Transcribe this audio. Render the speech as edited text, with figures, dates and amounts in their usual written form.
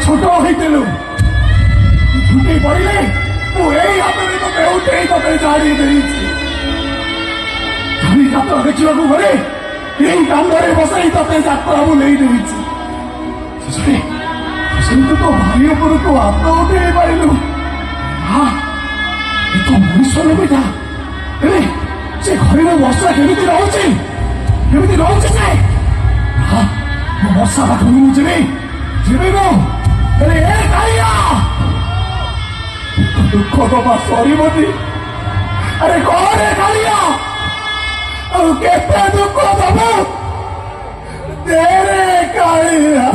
ছোট হইতেলু ঝুঁকি পড়িলে ମୁଁ ଏଇ ହାତରେ ତତେ ଉଠେଇ ତତେ ଜାଡ଼ି ଦେଇଛି। ଧନୀ ଯାତ୍ରା ଦେଖିବାକୁ ଗଲେ ଏଇ କାନ୍ଧରେ ବସାଇ ତତେ ଯାତ୍ରା ବୁଲେଇ ଦେଇଛି। ଶେଷରେ ତୁ ତୋ ଭାଇ ଉପରକୁ ହାତ ଉଠେଇ ପାରିଲୁ। ଏ ତ ମଣିଷ ନେବିଟା ହେଲେ ସେ ଘରେ ବର୍ଷା କେମିତି ରହୁଛି ସେ ମୁଁ ବର୍ଷା ପାଖକୁ ମୁଁ ଯିବି ମୁଁ ହେଲେ ଏ କାଳିଆ ଦୁଃଖ ଦବା ସରିବନି। ଆରେ କଣରେ କାଳିଆ ଆଉ କେତେ ଦୁଃଖ ଦବୁ ତେରେ କାଳିଆ।